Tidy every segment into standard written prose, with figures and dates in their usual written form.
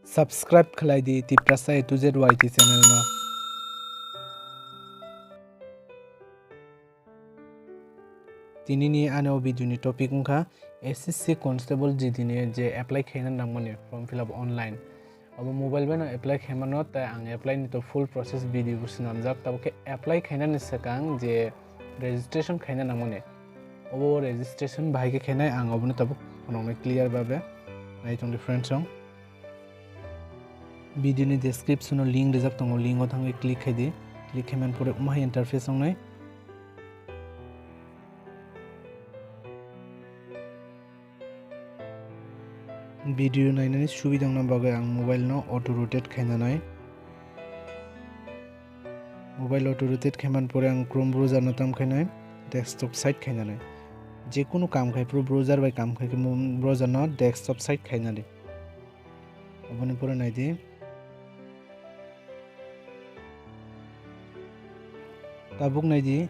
Subscribe khlai di ti prasa A to Z YT channel no. Tini ni ano video ni topic ungkha SSC constable jidini je apply khaina nangmani form fill up online. Abo mobile bana apply khaimano ta ang apply ni to full process video sinamjak tabke apply khaina ni sakang je registration khaina nangmani. Abo registration bhai ke khaina ang obno tabuk onong clear babe nai tong different song. Video ni description link rijak tongo link o thangai click khaidi click khaiman pore umhai interface ongnai video nainani subidang na bagai ang mobile no auto rotate khainanai mobile auto rotate khaiman pore ang chrome browser no tam khainai desktop site khainanai je kono kam khai pro browser bai kam khai browser no desktop site khainani oboni pore naidi tabuk naidi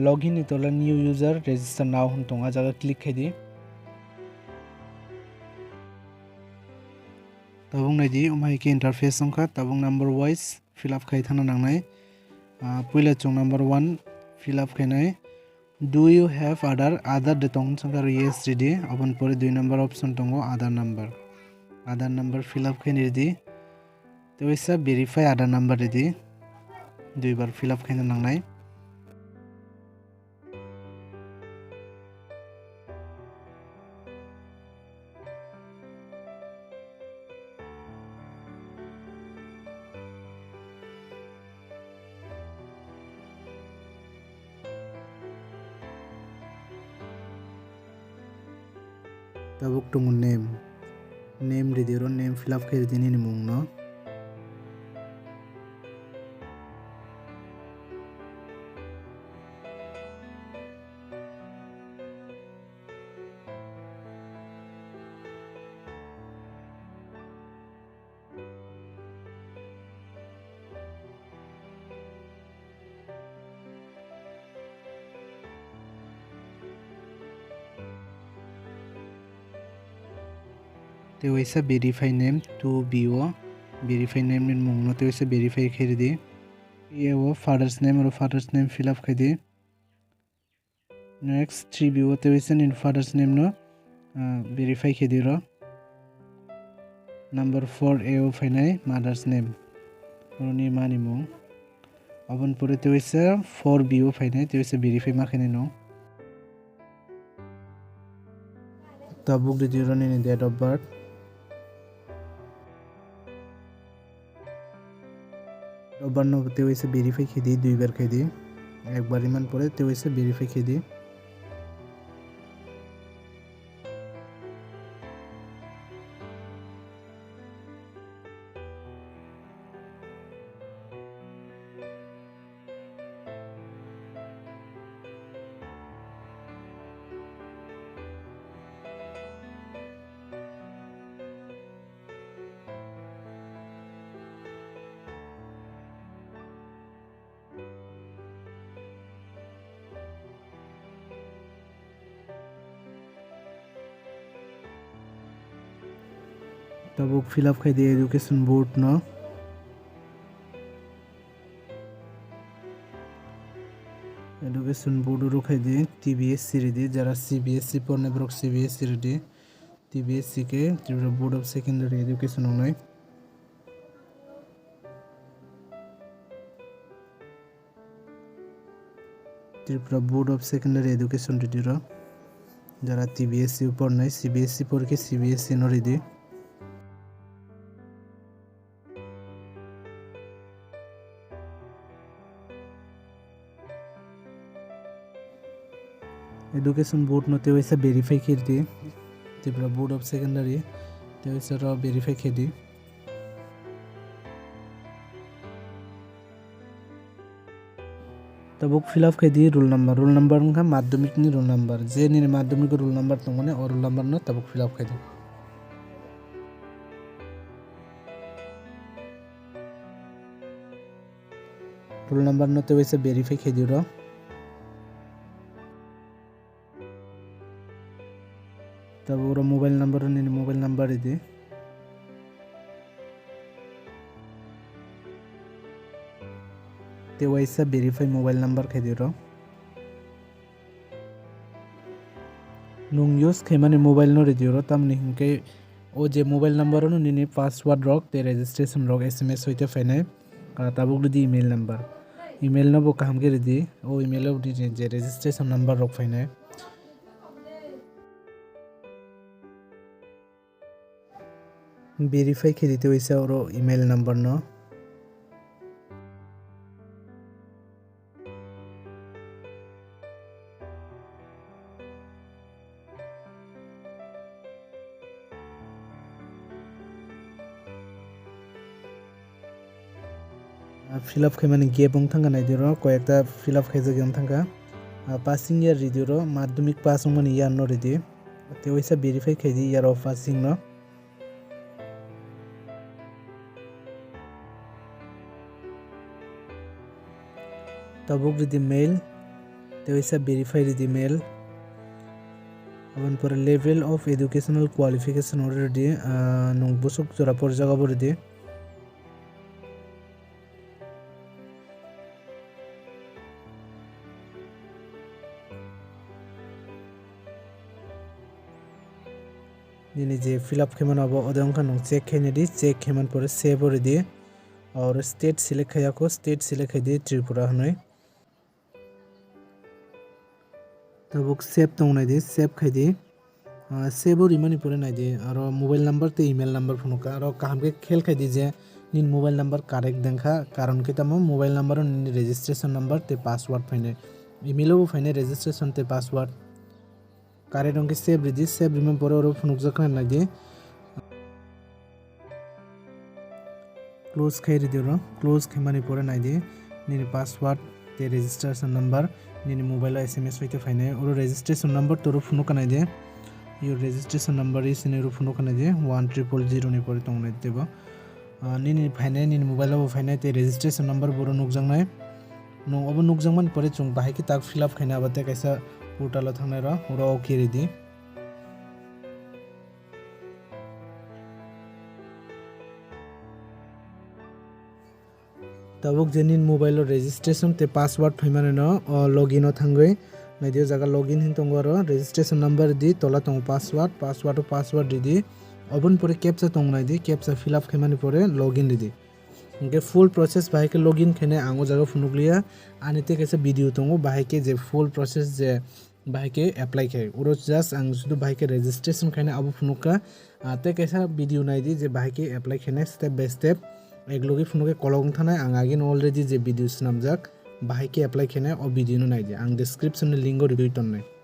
login ni tola new user register now hun tonga jaga click khaidi tabung naidi umhai ke interface ongkha tabung number wise fill up khai thana nangnai puila chung number 1 fill up khainai do you have other de tong sangkar yes ready obon pore 2 number option tongo other number fill up khaini ready to isa verify other number ready duibar fill up khaina nangnai tabuk tongo name ready ro name fill up khairi dini ni mung no te waisa verify name to bo verify name ni mung no te waisa verify khairi di eo father's name fill up khaidi next 3bo te waisa in father's name no verify khaidi ro number 4 eo phainai mother's name roni mani mung abon pore te waisa 4bo phainai te waisa verify ma khainai no tabuk di ro ni date of birth no te वैसे verify खेदी 2 बार खेदी एक बार मान पड़े ते वैसे verify खेदी tabuk fill up khaidi education board no education board ro khaidi TBSC ready jara CBSC porne brok CBSC ready TBSC ke Tripura board of secondary education onai Tripura board of secondary education ready ro jara TBSC upor nai CBSC por ke CBSC no ready education board no te waisa verify khirdi Tripura board of secondary te waisa ro verify khedi tabuk fill up khedi roll number ngha madhyamik ni roll number je ni madhyamik roll number tongone or roll number no tabuk fill up khedi roll number no te waisa verify khedi ro तब mobile number idi ते वैसा verify mobile number खेदी रो नुंग use खेमाने mobile नो रेडियो रो तम निहंके ओ जे मोबाइल नंबर नो निने पासवर्ड रॉक ते रजिस्ट्रेशन रॉक एसएमएस होइते फाइने ताबुक दी ईमेल नंबर ईमेल नो बो काम के रेडी ओ ईमेल नो दी जे रजिस्ट्रेशन नंबर रॉक फाइने वेरीफाई खेदी ते वैसा और ईमेल नंबर नो फिलअप खेमाने गेबों थांगा नाइदिरो कयेकटा फिलअप खेजोगोन थांगा पासिंग ईयर रिदिरो माध्यमिक पास मन ईयर नो रिदि ते वैसा वेरीफाई खेदी ईयर ऑफ पासिंग नो तबुक रिदि मेल ते वैसा वेरीफाई रिदि मेल अपन पर लेवल ऑफ एजुकेशनल क्वालिफिकेशन और रिदि नं बुसुक जरा पर जगह पर रिदि जे फिलअप खेमन अब अदंका नं चेक खेने दी चेक खेमन पर सेव और दी और स्टेट सिलेक्ट खया को स्टेट सिलेक्ट दी त्रिपुरा हनै तबुक सेव तो नाइ दी सेव खैदी सेव और इमानी पर नाइ दी और मोबाइल नंबर ते ईमेल नंबर फनुका और काम के खेल खैदी जे निन मोबाइल नंबर करेक्ट देंखा कारण के तम मोबाइल नंबर निन रजिस्ट्रेशन नंबर ते पासवर्ड फाइने ईमेल वो फाइने रजिस्ट्रेशन ते पासवर्ड कारे डोंके सेव रिदि सेव रिमेम पर और फनुक जखना नाइदि क्लोज खाइ रिदि रो क्लोज खेमानि पर नाइदि निनि पासवर्ड ते रजिस्ट्रेशन नंबर निनि मोबाइल एसएमएस होइते फाइने और रजिस्ट्रेशन नंबर तो फनुक नाइदि योर रजिस्ट्रेशन नंबर इस ने रो फनुक नाइदि 1000 नि पर तंग नाइदेबो निनि फाइने निनि मोबाइल वो फाइने ते रजिस्ट्रेशन नंबर बोरो नुक जंगनाय नो अब नुक जंगमान परे चुंग बाहाय कि ताक फिलअप खाइना बाते कैसा पोर्टल थांनाय र और ओके रेडी तबुक जेनिन मोबाइल रजिस्ट्रेशन ते पासवर्ड फैमाने न लॉगिन थांगै नाइदियो जागा लॉगिन हिन तंग र रजिस्ट्रेशन नंबर दी तोला तंग पासवर्ड दी अबन परे कैप्चा तंग नाइदि कैप्चा फिलअप खेमाने परे लॉगिन दी इनके फुल प्रोसेस बाहाय के लॉगिन खेने आंगो जागा फुनुकलिया आनिते कैसे वीडियो तंगो बाहाय के जे फुल प्रोसेस जे बाहाय के अप्लाई खे उरो जस्ट आं जुदु बाहाय के रजिस्ट्रेशन खाने अब फुनुका ते कैसा वीडियो नाइदि जे बाहाय के अप्लाई खेने स्टेप बाय स्टेप एगलोगी फुनुके कलगं थानाय आं आगिन अलरेडी जे वीडियोस नामजाक बाहाय के अप्लाई खेने ओ वीडियो नाइदि आं डिस्क्रिप्शन लिंक रिदुइ तन्नाय